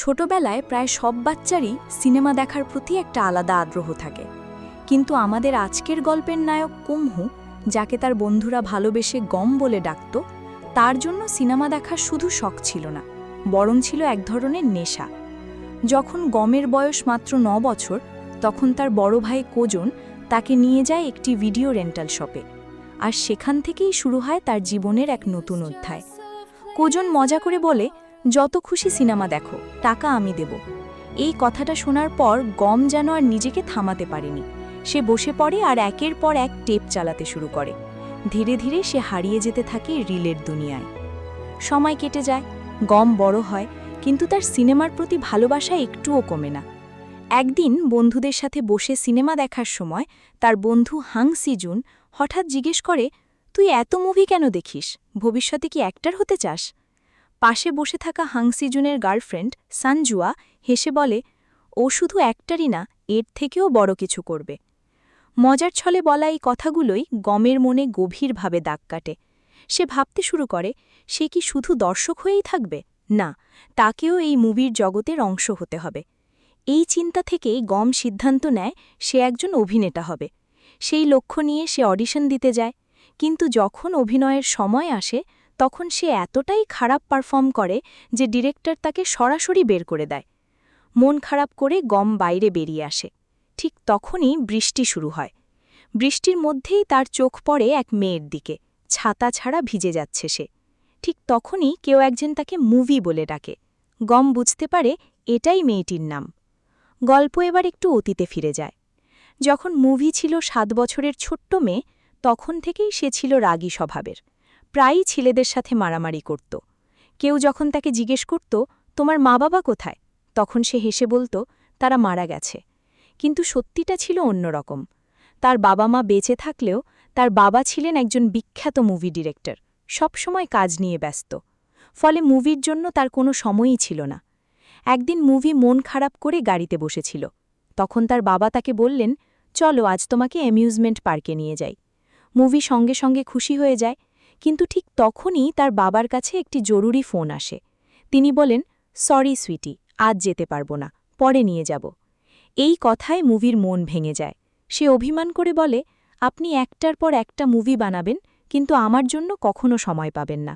ছোটবেলায় প্রায় সব বাচ্চারই সিনেমা দেখার প্রতি একটা আলাদা আগ্রহ থাকে, কিন্তু আমাদের আজকের গল্পের নায়ক কুমহু, যাকে তার বন্ধুরা ভালোবেসে গম বলে ডাকত, তার জন্য সিনেমা দেখা শুধু শখ ছিল না, বরং ছিল এক ধরনের নেশা। যখন গমের বয়স মাত্র 9 বছর, তখন তার বড় ভাই কোজন তাকে নিয়ে যায় একটি ভিডিও রেন্টাল শপে, আর সেখান থেকেই শুরু হয় তার জীবনের এক নতুন অধ্যায়। কোজন মজা করে বলে, যত খুশি সিনেমা দেখো, টাকা আমি দেব। এই কথাটা শোনার পর গম যেন আর নিজেকে থামাতে পারেনি। সে বসে পড়ে আর একের পর এক টেপ চালাতে শুরু করে। ধীরে ধীরে সে হারিয়ে যেতে থাকে রিলের দুনিয়ায়। সময় কেটে যায়, গম বড় হয়, কিন্তু তার সিনেমার প্রতি ভালোবাসা একটুও কমে না। একদিন বন্ধুদের সাথে বসে সিনেমা দেখার সময় তার বন্ধু হাং সিজুন হঠাৎ জিজ্ঞেস করে, তুই এত মুভি কেন দেখিস? ভবিষ্যতে কি অ্যাক্টর হতে চাস? পাশে বসে থাকা হাং সিজুনের গার্লফ্রেন্ড সানজুয়া হেসে বলে, ও শুধু অ্যাক্টরই না, এর থেকেও বড় কিছু করবে। মজার ছলে বলা এই কথাগুলোই গমের মনে গভীরভাবে দাগ কাটে। সে ভাবতে শুরু করে, সে কি শুধু দর্শক হয়েই থাকবে? না, তাকেও এই মুভির জগতের অংশ হতে হবে। এই চিন্তা থেকেই গম সিদ্ধান্ত নেয় সে একজন অভিনেতা হবে। সেই লক্ষ্য নিয়ে সে অডিশন দিতে যায়, কিন্তু যখন অভিনয়ের সময় আসে তখন সে এতটাই খারাপ পারফর্ম করে যে ডিরেক্টর তাকে সরাসরি বের করে দেয়। মন খারাপ করে গম বাইরে বেরিয়ে আসে। ঠিক তখনই বৃষ্টি শুরু হয়। বৃষ্টির মধ্যেই তার চোখ পড়ে এক মেয়ের দিকে, ছাতা ছাড়া ভিজে যাচ্ছে সে। ঠিক তখনই কেউ একজন তাকে মুভি বলে ডাকে। গম বুঝতে পারে এটাই মেয়েটির নাম। গল্প এবার একটু অতীতে ফিরে যায়। যখন মুভি ছিল 7 বছরের ছোট্ট মেয়ে, তখন থেকেই সে ছিল রাগী স্বভাবের। প্রায়ই ছেলেদের সাথে মারামারি করত। কেউ যখন তাকে জিজ্ঞেস করত, তোমার মা বাবা কোথায়? তখন সে হেসে বলতো, তারা মারা গেছে। কিন্তু সত্যিটা ছিল অন্যরকম। তার বাবা মা বেঁচে থাকলেও তার বাবা ছিলেন একজন বিখ্যাত মুভি ডিরেক্টর, সবসময় কাজ নিয়ে ব্যস্ত। ফলে মুভির জন্য তার কোনো সময়ই ছিল না। একদিন মুভি মন খারাপ করে গাড়িতে বসেছিল। তখন তার বাবা তাকে বললেন, চলো আজ তোমাকে অ্যামিউজমেন্ট পার্কে নিয়ে যাই। মুভি সঙ্গে সঙ্গে খুশি হয়ে যায়, কিন্তু ঠিক তখনই তার বাবার কাছে একটি জরুরি ফোন আসে। তিনি বলেন, সরি সুইটি, আজ যেতে পারবো না, পরে নিয়ে যাব। এই কথায় মুভির মন ভেঙে যায়। সে অভিমান করে বলে, আপনি একটার পর একটা মুভি বানাবেন, কিন্তু আমার জন্য কখনো সময় পাবেন না।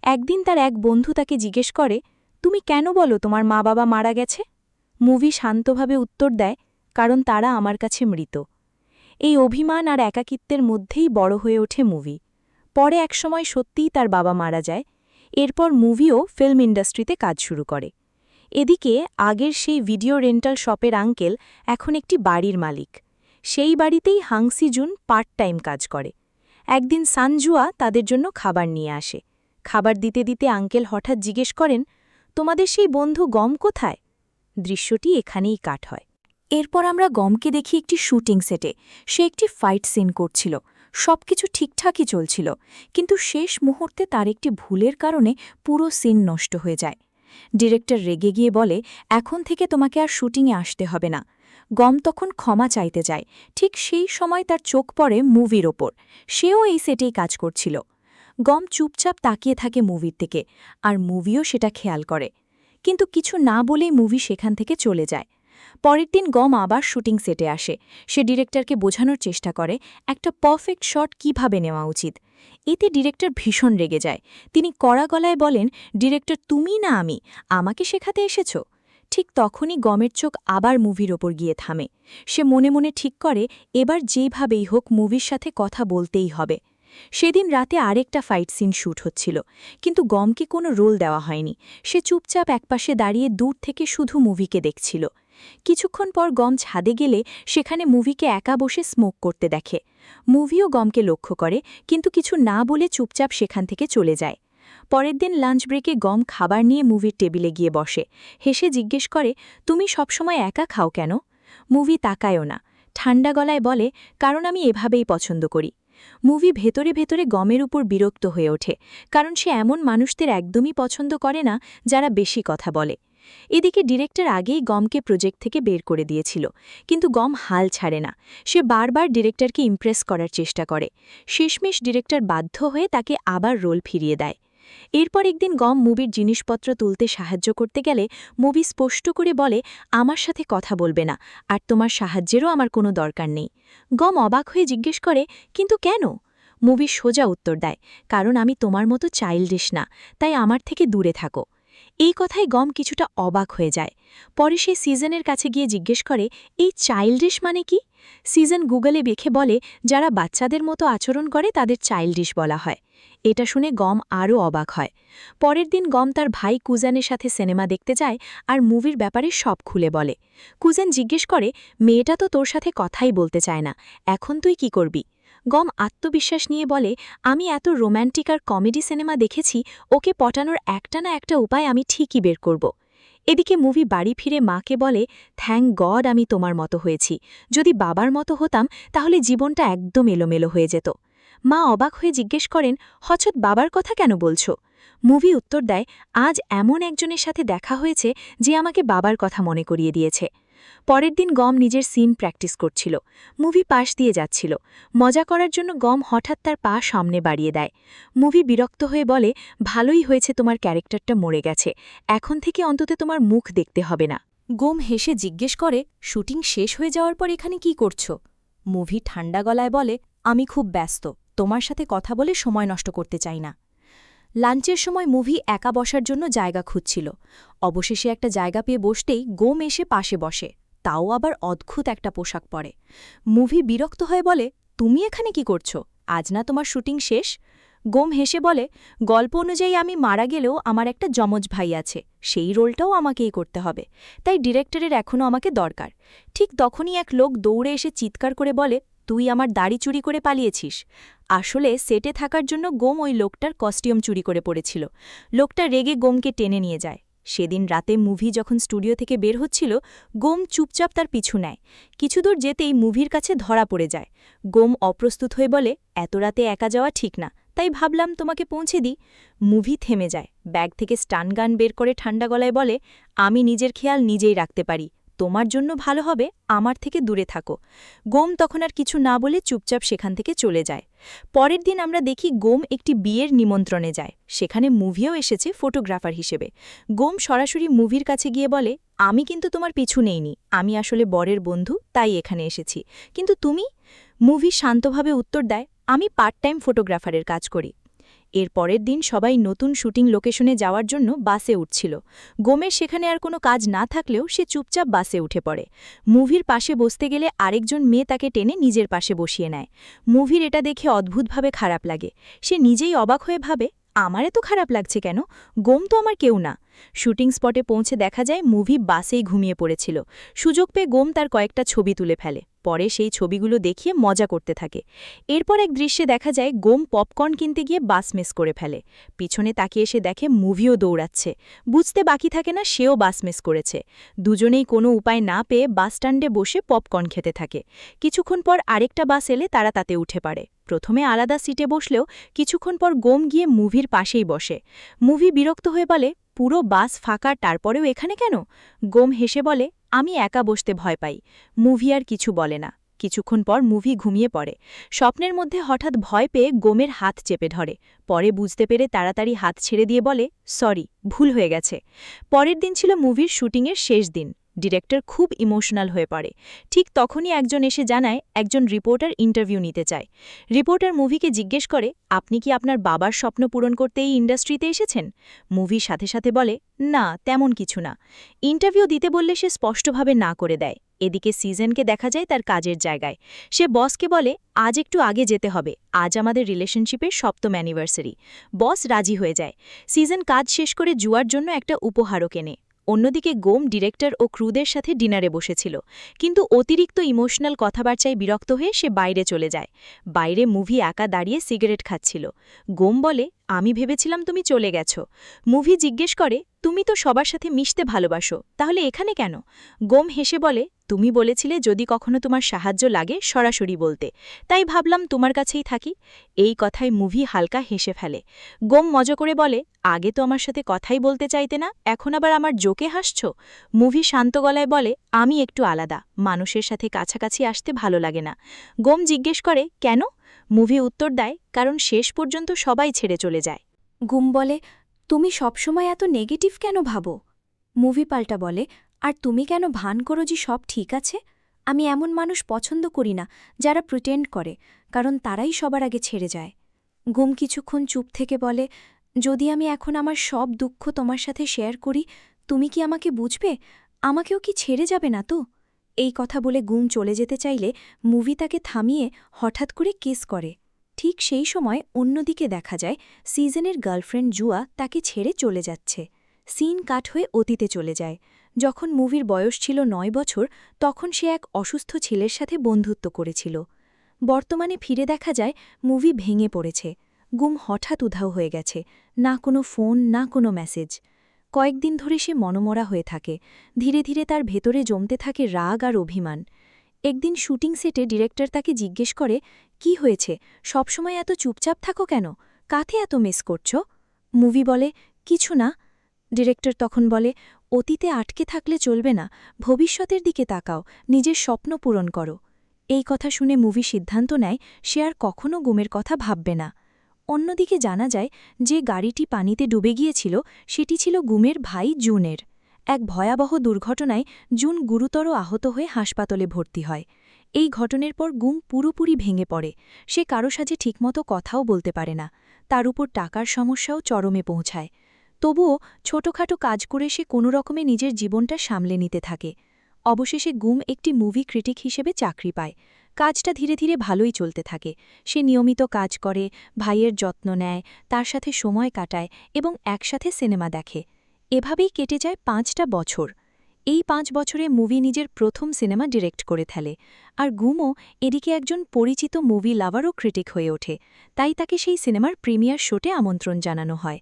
একদিন তার এক বন্ধু তাকে জিজ্ঞেস করে, তুমি কেন বলো তোমার মা বাবা মারা গেছে? মুভি শান্তভাবে উত্তর দেয়, কারণ তারা আমার কাছে মৃত। এই অভিমান আর একাকিত্বের মধ্যেই বড় হয়ে ওঠে মুভি। পরে একসময় সত্যিই তার বাবা মারা যায়। এরপর মুভিও ফিল্ম ইন্ডাস্ট্রিতে কাজ শুরু করে। এদিকে আগের সেই ভিডিও রেন্টাল শপের আঙ্কেল এখন একটি বাড়ির মালিক। সেই বাড়িতেই হাং সিজুন পার্ট টাইম কাজ করে। একদিন সানজুয়া তাদের জন্য খাবার নিয়ে আসে। খাবার দিতে দিতে আঙ্কেল হঠাৎ জিজ্ঞেস করেন, তোমাদের সেই বন্ধু গম কোথায়? দৃশ্যটি এখানেই কাট হয়। এরপর আমরা গমকে দেখি একটি শুটিং সেটে। সে একটি ফাইট সিন করছিল। সবকিছু ঠিকঠাকই চলছিল, কিন্তু শেষ মুহূর্তে তার একটি ভুলের কারণে পুরো সিন নষ্ট হয়ে যায়। ডিরেক্টর রেগে গিয়ে বলে, এখন থেকে তোমাকে আর শুটিংয়ে আসতে হবে না। গম তখন ক্ষমা চাইতে যায়। ঠিক সেই সময় তার চোখ পড়ে মুভির ওপর। সেও এই সেটেই কাজ করছিল। গম চুপচাপ তাকিয়ে থাকে মুভির থেকে, আর মুভিও সেটা খেয়াল করে। কিন্তু কিছু না বলেই মুভি সেখান থেকে চলে যায়। পরের দিন গম আবার শুটিং সেটে আসে। সে ডিরেক্টরকে বোঝানোর চেষ্টা করে একটা পারফেক্ট শট কিভাবে নেওয়া উচিত। এতে ডিরেক্টর ভীষণ রেগে যায়। তিনি কড়া গলায় বলেন, ডিরেক্টর তুমি না আমি, আমাকে শেখাতে এসেছ? ঠিক তখনই গমের চোখ আবার মুভির ওপর গিয়ে থামে। সে মনে মনে ঠিক করে, এবার যেভাবেই হোক মুভির সাথে কথা বলতেই হবে। সেদিন রাতে আরেকটা ফাইট সিন শ্যুট হচ্ছিল, কিন্তু গমকে কোনো রোল দেওয়া হয়নি। সে চুপচাপ একপাশে দাঁড়িয়ে দূর থেকে শুধু মুভিকে দেখছিল। কিছুক্ষণ পর গম ছাদে গেলে সেখানে মুভিকে একা বসে স্মোক করতে দেখে। মুভিও গমকে লক্ষ্য করে, কিন্তু কিছু না বলে চুপচাপ সেখান থেকে চলে যায়। পরের দিন লাঞ্চ ব্রেকে গম খাবার নিয়ে মুভির টেবিলে গিয়ে বসে। হেসে জিজ্ঞেস করে, তুমি সবসময় একা খাও কেন? মুভি তাকায়ও না, ঠান্ডা গলায় বলে, কারণ আমি এভাবেই পছন্দ করি। মুভি ভেতরে ভেতরে গমের উপর বিরক্ত হয়ে ওঠে, কারণ সে এমন মানুষদের একদমই পছন্দ করে না যারা বেশি কথা বলে। এদিকে ডিরেক্টর আগেই গমকে প্রজেক্ট থেকে বের করে দিয়েছিল, কিন্তু গম হাল ছাড়ে না। সে বারবার ডিরেক্টরকে ইমপ্রেস করার চেষ্টা করে। শেষমেশ ডিরেক্টর বাধ্য হয়ে তাকে আবার রোল ফিরিয়ে দেয়। এরপর একদিন গম মুভির জিনিসপত্র তুলতে সাহায্য করতে গেলে মুভি স্পষ্ট করে বলে আমার সাথে কথা বলবে না, আর তোমার সাহায্যেরও আমার কোনো দরকার নেই। গম অবাক হয়ে জিজ্ঞেস করে কিন্তু কেন? মুভি সোজা উত্তর দেয় কারণ আমি তোমার মতো চাইল্ডিশ না, তাই আমার থেকে দূরে থাকো। এই কথায় গম কিছুটা অবাক হয়ে যায়। পরে সে সিজনের কাছে গিয়ে জিজ্ঞেস করে এই চাইল্ডিশ মানে কি? সিজন গুগলে দেখে বলে যারা বাচ্চাদের মতো আচরণ করে তাদের চাইল্ডিশ বলা হয়। এটা শুনে গম আরও অবাক হয়। পরের দিন গম তার ভাই কুজানের সাথে সিনেমা দেখতে যায় আর মুভির ব্যাপারে সব খুলে বলে। কুজান জিজ্ঞেস করে মেয়েটা তো তোর সাথে কথাই বলতে চায় না, এখন তুই কি করবি? গম আত্মবিশ্বাস নিয়ে বলে আমি এত রোম্যান্টিক আর কমেডি সিনেমা দেখেছি, ওকে পটানোর একটা না একটা উপায় আমি ঠিকই বের করব। এদিকে মুভি বাড়ি ফিরে মাকে বলে থ্যাঙ্ক গড আমি তোমার মতো হয়েছি, যদি বাবার মতো হতাম তাহলে জীবনটা একদম এলোমেলো হয়ে যেত। মা অবাক হয়ে জিজ্ঞেস করেন হঠাৎ বাবার কথা কেন বলছো? মুভি উত্তর দেয় আজ এমন একজনের সাথে দেখা হয়েছে যে আমাকে বাবার কথা মনে করিয়ে দিয়েছে। পরের দিন গম নিজের সিন প্র্যাকটিস করছিল। মুভি পাশ দিয়ে যাচ্ছিল। মজা করার জন্য গম হঠাৎ তার পা সামনে বাড়িয়ে দেয়। মুভি বিরক্ত হয়ে বলে ভালোই হয়েছে তোমার ক্যারেক্টারটা মরে গেছে, এখন থেকে অন্তত তোমার মুখ দেখতে হবে না। গম হেসে জিজ্ঞেস করে শুটিং শেষ হয়ে যাওয়ার পর এখানে কি করছো? মুভি ঠান্ডা গলায় বলে আমি খুব ব্যস্ত, তোমার সাথে কথা বলে সময় নষ্ট করতে চাই না। লাঞ্চের সময় মুভি একা বসার জন্য জায়গা খুঁজছিল। অবশেষে একটা জায়গা পেয়ে বসতেই গোম এসে পাশে বসে, তাও আবার অদ্ভুত একটা পোশাক পরে। মুভি বিরক্ত হয়ে বলে তুমি এখানে কি করছো? আজ না তোমার শুটিং শেষ? গোম হেসে বলে গল্প অনুযায়ী আমি মারা গেলেও আমার একটা যমজ ভাই আছে, সেই রোলটাও আমাকেই করতে হবে, তাই ডিরেক্টরের এখনও আমাকে দরকার। ঠিক তখনই এক লোক দৌড়ে এসে চিৎকার করে বলে তুই আমার দাড়ি চুরি করে পালিয়েছিস। আসলে সেটে থাকার জন্য গোম ওই লোকটার কস্টিউম চুরি করে পড়েছিল। লোকটা রেগে গোমকে টেনে নিয়ে যায়। সেদিন রাতে মুভি যখন স্টুডিও থেকে বের হচ্ছিল, গোম চুপচাপ তার পিছু নেয়। কিছু দূর যেতেই মুভির কাছে ধরা পড়ে যায়। গোম অপ্রস্তুত হয়ে বলে এত রাতে একা যাওয়া ঠিক না, তাই ভাবলাম তোমাকে পৌঁছে দিই। মুভি থেমে যায়, ব্যাগ থেকে স্টান গান বের করে ঠান্ডা গলায় বলে আমি নিজের খেয়াল নিজেই রাখতে পারি, তোমার জন্য ভালো হবে আমার থেকে দূরে থাকো। গোম তখন আর কিছু না বলে চুপচাপ সেখান থেকে চলে যায়। পরের দিন আমরা দেখি গোম একটি বিয়ের নিমন্ত্রণে যায়, সেখানে মুভিও এসেছে ফটোগ্রাফার হিসেবে। গোম সরাসরি মুভির কাছে গিয়ে বলে আমি কিন্তু তোমার পিছু নেইনি, আমি আসলে বরের বন্ধু, তাই এখানে এসেছি, কিন্তু তুমি? মুভি শান্তভাবে উত্তর দেয় আমি পার্ট টাইম ফটোগ্রাফারের কাজ করি। এর পরের দিন সবাই নতুন শুটিং লোকেশনে যাওয়ার জন্য বাসে উঠছিল। গোমের সেখানে আর কোনো কাজ না থাকলেও সে চুপচাপ বাসে উঠে পড়ে। মুভির পাশে বসতে গেলে আরেকজন মেয়ে তাকে টেনে নিজের পাশে বসিয়ে নেয়। মুভির এটা দেখে অদ্ভুতভাবে খারাপ লাগে। সে নিজেই অবাক হয়ে ভাবে আমার এত খারাপ লাগছে কেন? গোম তো আমার কেউ না। শুটিং স্পটে পৌঁছে দেখা যায় মুভি বাসেই ঘুমিয়ে পড়েছিল। সুযোগ পেয়ে গোম তার কয়েকটা ছবি তুলে ফেলে, পরে সেই ছবিগুলো দেখিয়ে মজা করতে থাকে। এরপর এক দৃশ্যে দেখা যায় গোম পপকর্ন কিনতে গিয়ে বাস মিস করে ফেলে। পিছনে তাকিয়ে এসে দেখে মুভিও দৌড়াচ্ছে। বুঝতে বাকি থাকে না সেও বাস মিস করেছে। দুজনেই কোনো উপায় না পেয়ে বাস স্ট্যান্ডে বসে পপকর্ন খেতে থাকে। কিছুক্ষণ পর আরেকটা বাস এলে তারা তাতে উঠে পড়ে। প্রথমে আলাদা সিটে বসলেও কিছুক্ষণ পর গোম গিয়ে মুভির পাশেই বসে। মুভি বিরক্ত হয়ে বলে পুরো বাস ফাঁকা, তারপরেও এখানে কেন? গোম হেসে বলে আমি একা বসতে ভয় পাই। মুভি আর কিছু বলে না। কিছুক্ষণ পর মুভি ঘুমিয়ে পড়ে। স্বপ্নের মধ্যে হঠাৎ ভয় পেয়ে গোমের হাত চেপে ধরে। পরে বুঝতে পেরে তাড়াতাড়ি হাত ছেড়ে দিয়ে বলে সরি, ভুল হয়ে গেছে। পরের দিন ছিল মুভির শুটিংয়ের শেষ দিন। ডিরেক্টর খুব ইমোশনাল হয়ে পড়ে। ঠিক তখনই একজন এসে জানায় একজন রিপোর্টার ইন্টারভিউ নিতে চায়। রিপোর্টার মুভিকে জিজ্ঞেস করে আপনি কি আপনার বাবার স্বপ্ন পূরণ করতে এই ইন্ডাস্ট্রিতে এসেছেন? মুভির সাথে সাথে বলে না, তেমন কিছু না। ইন্টারভিউ দিতে বললে সে স্পষ্টভাবে না করে দেয়। এদিকে সিজনকে দেখা যায় তার কাজের জায়গায়। সে বসকে বলে আজ একটু আগে যেতে হবে, আজ আমাদের রিলেশনশিপের 7ম অ্যানিভার্সারি। বস রাজি হয়ে যায়। সিজন কাজ শেষ করে জুয়ার জন্য একটা উপহারও কেনে। অন্যদিকে গোম ডিরেক্টর ও ক্রুদের সাথে ডিনারে বসেছিল, কিন্তু অতিরিক্ত ইমোশনাল কথাবার্তায় বিরক্ত হয়ে সে বাইরে চলে যায়। বাইরে মুভি একা দাঁড়িয়ে সিগারেট খাচ্ছিল। গোম বলে আমি ভেবেছিলাম তুমি চলে গেছো। মুভি জিজ্ঞেস করে তুমি তো সবার সাথে মিশতে ভালোবাসো, তাহলে এখানে কেন? গোম হেসে বলে তুমি বলেছিলে যদি কখনো তোমার সাহায্য লাগে সরাসরি বলতে, তাই ভাবলাম তোমার কাছেই থাকি। এই কথায় মুভি হালকা হেসে ফেলে। গোম মজা করে বলে আগে তো আমার সাথে কথাই বলতে চাইতে না, এখন আবার আমার জোকে হাসছ। মুভি শান্ত গলায় বলে আমি একটু আলাদা, মানুষের সাথে কাছাকাছি আসতে ভালো লাগে না। গোম জিজ্ঞেস করে কেন? মুভি উত্তর দেয় কারণ শেষ পর্যন্ত সবাই ছেড়ে চলে যায়। গুম বলে, তুমি সবসময় এত নেগেটিভ কেন ভাবো? মুভি পাল্টা বলে, আর তুমি কেন ভান করো যে সব ঠিক আছে? আমি এমন মানুষ পছন্দ করি না যারা প্রিটেন্ড করে, কারণ তারাই সবার আগে ছেড়ে যায়। গুম কিছুক্ষণ চুপ থেকে বলে, যদি আমি এখন আমার সব দুঃখ তোমার সাথে শেয়ার করি, তুমি কি আমাকে বুঝবে? আমাকেও কি ছেড়ে যাবে না তো? এই কথা বলে গুম চলে যেতে চাইলে মুভি তাকে থামিয়ে হঠাৎ করে কিস করে। ঠিক সেই সময় অন্যদিকে দেখা যায় সিজনের গার্লফ্রেন্ড জুয়া তাকে ছেড়ে চলে যাচ্ছে। সিন কাট হয়ে অতীতে চলে যায়। যখন মুভির বয়স ছিল ৯ বছর, তখন সে এক অসুস্থ ছেলের সাথে বন্ধুত্ব করেছিল। বর্তমানে ফিরে দেখা যায় মুভি ভেঙে পড়েছে। গুম হঠাৎ উধাও হয়ে গেছে, না কোনো ফোন, না কোনো মেসেজ। কয়েকদিন ধরে সে মনমরা হয়ে থাকে। ধীরে ধীরে তার ভেতরে জমতে থাকে রাগ আর অভিমান। একদিন শুটিং সেটে ডিরেক্টর তাকে জিজ্ঞেস করে, কি হয়েছে, সবসময় এত চুপচাপ থাকো কেন, কাকে এত মিস করছ? মুভি বলে, কিছু না। ডিরেক্টর তখন বলে, অতীতে আটকে থাকলে চলবে না, ভবিষ্যতের দিকে তাকাও, নিজের স্বপ্ন পূরণ করো। এই কথা শুনে মুভি সিদ্ধান্ত নেয় সে আর কখনও গুমের কথা ভাববে না। অন্যদিকে জানা যায় যে গাড়িটি পানিতে ডুবে গিয়েছিল সেটি ছিল গুমের ভাই জুনের। এক ভয়াবহ দুর্ঘটনায় জুন গুরুতর আহত হয়ে হাসপাতালে ভর্তি হয়। এই ঘটনার পর গুম পুরোপুরি ভেঙে পড়ে। সে কারো সাথে ঠিকমতো কথাও বলতে পারে না। তার উপর টাকার সমস্যাও চরমে পৌঁছায়। তবুও ছোটখাটো কাজ করে সে কোনো রকমে নিজের জীবনটা সামলে নিতে থাকে। অবশেষে গুম একটি মুভি ক্রিটিক হিসেবে চাকরি পায়। কাজটা ধীরে ধীরে ভালোই চলতে থাকে। সে নিয়মিত কাজ করে, ভাইয়ের যত্ন নেয়, তার সাথে সময় কাটায় এবং একসাথে সিনেমা দেখে। এভাবেই কেটে যায় ৫টা বছর। এই ৫ বছরে মুভি নিজের প্রথম সিনেমা ডিরেক্ট করে ফেলে। আর গুমও এদিকে একজন পরিচিত মুভি লাভারও ক্রিটিক হয়ে ওঠে। তাই তাকে সেই সিনেমার প্রিমিয়ার শোতে আমন্ত্রণ জানানো হয়।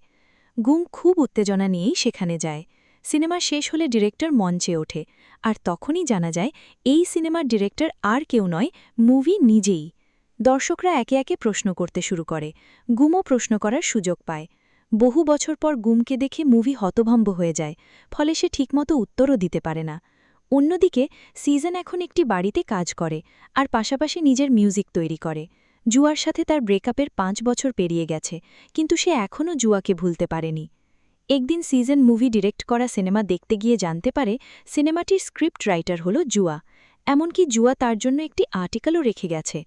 গুম খুব উত্তেজনা নিয়েই সেখানে যায়। সিনেমা শেষ হলে ডিরেক্টর মঞ্চে ওঠে। আর তখনই জানা যায় এই সিনেমার ডিরেক্টর আর কেউ নয়, মুভি নিজেই। দর্শকরা একে একে প্রশ্ন করতে শুরু করে। গুমও প্রশ্ন করার সুযোগ পায়। বহু বছর পর গুমকে দেখে মুভি হতভম্ব হয়ে যায়, ফলে সে ঠিকমতো উত্তরও দিতে পারে না। অন্যদিকে সিজন এখন একটি বাড়িতে কাজ করে আর পাশাপাশি নিজের মিউজিক তৈরি করে। জুয়ার সাথে তার ব্রেকআপের ৫ বছর পেরিয়ে গেছে, কিন্তু সে এখনও জুয়াকে ভুলতে পারেনি। একদিন সিজন মুভি ডিরেক্ট করা সিনেমা দেখতে গিয়ে জানতে পারে সিনেমাটির স্ক্রিপ্ট রাইটার হল জুয়া। এমনকি জুয়া তার জন্য একটি আর্টিকেলও রেখে গেছে।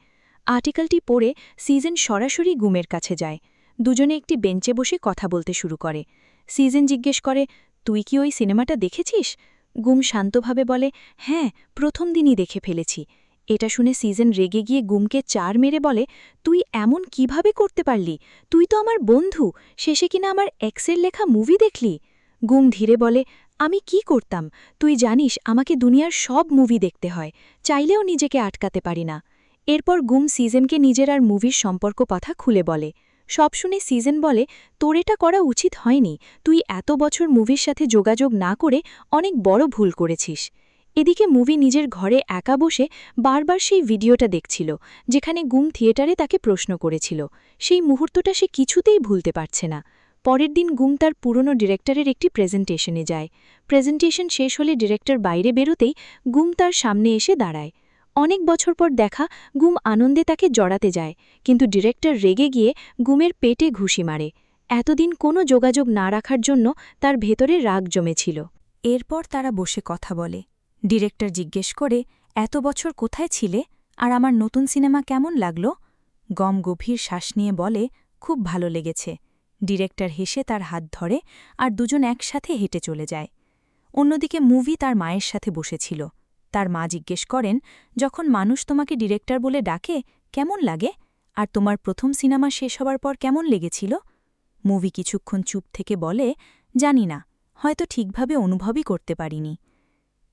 আর্টিকেলটি পড়ে সিজন সরাসরি গুমের কাছে যায়। দুজনে একটি বেঞ্চে বসে কথা বলতে শুরু করে। সিজন জিজ্ঞেস করে, তুই কি ওই সিনেমাটা দেখেছিস? গুম শান্তভাবে বলে, হ্যাঁ, প্রথম দিনই দেখে ফেলেছি। এটা শুনে সিজন রেগে গিয়ে গুমকে ৪ মেরে বলে, তুই এমন কিভাবে করতে পারলি? তুই তো আমার বন্ধু, শেষে কিনা আমার এক্সের লেখা মুভি দেখলি? গুম ধীরে বলে, আমি কি করতাম? তুই জানিস আমাকে দুনিয়ার সব মুভি দেখতে হয়, চাইলেও নিজেকে আটকাতে পারি না। এরপর গুম সিজনকে নিজের আর মুভির সম্পর্ক কথা খুলে বলে। সব শুনে সিজন বলে, তোর এটা করা উচিত হয়নি, তুই এত বছর মুভির সাথে যোগাযোগ না করে অনেক বড় ভুল করেছিস। এদিকে মুভি নিজের ঘরে একা বসে বারবার সেই ভিডিওটা দেখছিল, যেখানে গুম থিয়েটারে তাকে প্রশ্ন করেছিল। সেই মুহূর্তটা সে কিছুতেই ভুলতে পারছে না। পরের দিন গুম তার পুরনো ডিরেক্টরের একটি প্রেজেন্টেশনে যায়। প্রেজেন্টেশন শেষ হলে ডিরেক্টর বাইরে বেরোতেই গুম তার সামনে এসে দাঁড়ায়। অনেক বছর পর দেখা, গুম আনন্দে তাকে জড়াতে যায়, কিন্তু ডিরেক্টর রেগে গিয়ে গুমের পেটে ঘুষি মারে। এতদিন কোনো যোগাযোগ না রাখার জন্য তার ভেতরে রাগ জমেছিল। এরপর তারা বসে কথা বলে। ডিরেক্টর জিজ্ঞেস করে, এত বছর কোথায় ছিলে, আর আমার নতুন সিনেমা কেমন লাগল? গম গভীর শ্বাস নিয়ে বলে, খুব ভালো লেগেছে। ডিরেক্টর হেসে তার হাত ধরে আর দুজন একসাথে হেঁটে চলে যায়। অন্যদিকে মুভি তার মায়ের সাথে বসেছিল। তার মা জিজ্ঞেস করেন, যখন মানুষ তোমাকে ডিরেক্টর বলে ডাকে কেমন লাগে, আর তোমার প্রথম সিনেমা শেষ হবার পর কেমন লেগেছিল? মুভি কিছুক্ষণ চুপ থেকে বলে, জানি না, হয়তো ঠিকভাবে অনুভবই করতে পারিনি।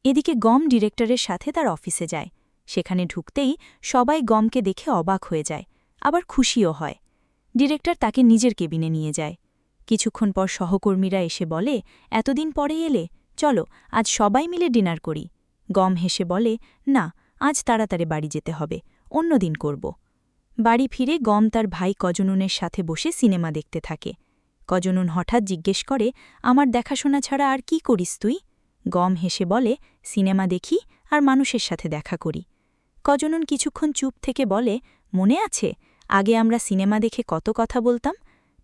এদিকে গম ডিরেক্টরের সাথে তার অফিসে যায়। সেখানে ঢুকতেই সবাই গমকে দেখে অবাক হয়ে যায়, আবার খুশিও হয়। ডিরেক্টর তাকে নিজের কেবিনে নিয়ে যায়। কিছুক্ষণ পর সহকর্মীরা এসে বলে, এতদিন পরে এলে, চলো আজ সবাই মিলে ডিনার করি। গম হেসে বলে, না, আজ তাড়াতাড়ি বাড়ি যেতে হবে, অন্যদিন করব। বাড়ি ফিরে গম তার ভাই কজনুনের সাথে বসে সিনেমা দেখতে থাকে। কজনুন হঠাৎ জিজ্ঞেস করে, আমার দেখাশোনা ছাড়া আর কি করিস তুই? গম হেসে বলে, সিনেমা দেখি আর মানুষের সাথে দেখা করি। কজনুন কিছুক্ষণ চুপ থেকে বলে, মনে আছে, আগে আমরা সিনেমা দেখে কত কথা বলতাম?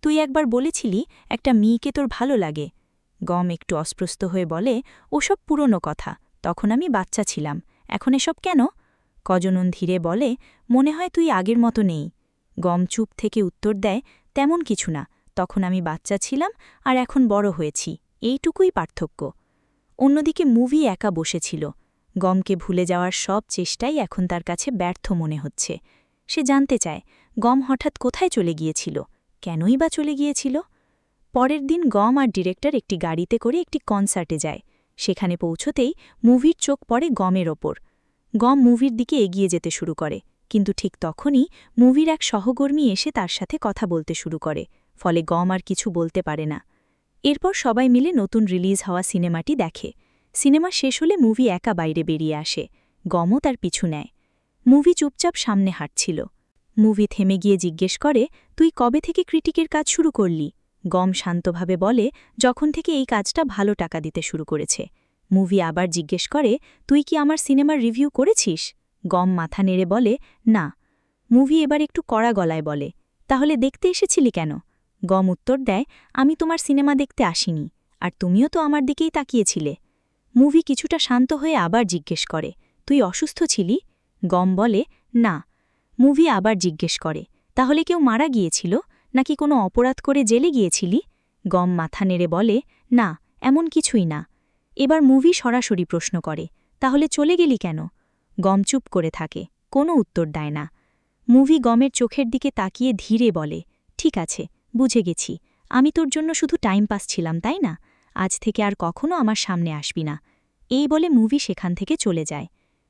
তুই একবার বলেছিলি একটা মেয়েকে তোর ভালো লাগে। গম একটু অস্প্রস্ত হয়ে বলে, ওসব পুরনো কথা, তখন আমি বাচ্চা ছিলাম, এখন এসব কেন? কজনন ধীরে বলে, মনে হয় তুই আগের মতো নেই। গম চুপ থেকে উত্তর দেয়, তেমন কিছু না, তখন আমি বাচ্চা ছিলাম আর এখন বড় হয়েছি, এইটুকুই পার্থক্য। অন্যদিকে মুভি একা বসেছিল। গমকে ভুলে যাওয়ার সব চেষ্টাই এখন তার কাছে ব্যর্থ মনে হচ্ছে। সে জানতে চায়, গম হঠাৎ কোথায় চলে গিয়েছিল, কেনই বা চলে গিয়েছিল? পরের দিন গম আর ডিরেক্টর একটি গাড়িতে করে একটি কনসার্টে যায়। সেখানে পৌঁছতেই মুভির চোখ পড়ে গমের ওপর। গম মুভির দিকে এগিয়ে যেতে শুরু করে, কিন্তু ঠিক তখনই মুভির এক সহকর্মী এসে তার সাথে কথা বলতে শুরু করে, ফলে গম আর কিছু বলতে পারে না। এরপর সবাই মিলে নতুন রিলিজ হওয়া সিনেমাটি দেখে। সিনেমা শেষ হলে মুভি একা বাইরে বেরিয়ে আসে। গমও তার পিছু নেয়। মুভি চুপচাপ সামনে হাঁটছিল। মুভি থেমে গিয়ে জিজ্ঞেস করে, তুই কবে থেকে ক্রিটিকের কাজ শুরু করলি? গম শান্তভাবে বলে, যখন থেকে এই কাজটা ভালো টাকা দিতে শুরু করেছে। মুভি আবার জিজ্ঞেস করে, তুই কি আমার সিনেমার রিভিউ করেছিস? গম মাথা নেড়ে বলে, না। মুভি এবার একটু কড়া গলায় বলে, তাহলে দেখতে এসেছিলি কেন? গম উত্তর দেয়, আমি তোমার সিনেমা দেখতে আসিনি, আর তুমিও তো আমার দিকেই তাকিয়েছিলে। মুভি কিছুটা শান্ত হয়ে আবার জিজ্ঞেস করে, তুই অসুস্থ ছিলি? গম বলে, না। মুভি আবার জিজ্ঞেস করে, তাহলে কেউ মারা গিয়েছিল, নাকি কোনো অপরাধ করে জেলে গিয়েছিলি? গম মাথা নেড়ে বলে, না, এমন কিছুই না। এবার মুভি সরাসরি প্রশ্ন করে, তাহলে চলে গেলি কেন? গম চুপ করে থাকে, কোনো উত্তর দেয় না। মুভি গমের চোখের দিকে তাকিয়ে ধীরে বলে, ঠিক আছে, বুঝে গেছি, আমি তোর জন্য শুধু টাইম পাস ছিলাম, তাই না? আজ থেকে আর কখনো আমার সামনে আসবি না। এই বলে মুভি সেখান থেকে চলে যায়।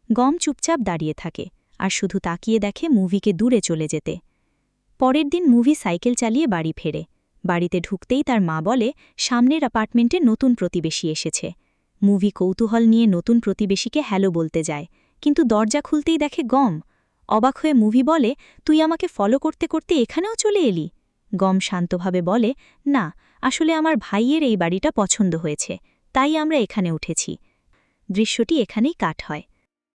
গম চুপচাপ দাঁড়িয়ে থাকে, আর শুধু তাকিয়ে দেখে মুভিকে দূরে চলে যেতে। পরের দিন মুভি সাইকেল চালিয়ে বাড়ি ফেরে। বাড়িতে ঢুকতেই তার মা বলে, সামনের অ্যাপার্টমেন্টে নতুন প্রতিবেশী এসেছে। মুভি কৌতূহল নিয়ে নতুন প্রতিবেশীকে হ্যালো বলতে যায়, কিন্তু দরজা খুলতেই দেখে গম। অবাক হয়ে মুভি বলে, তুই আমাকে ফলো করতে করতে এখানেও চলে এলি? গম শান্তভাবে বলে, না, আসলে আমার ভাইয়ের এই বাড়িটা পছন্দ হয়েছে, তাই আমরা এখানে উঠেছি। দৃশ্যটি এখানেই কাট হয়।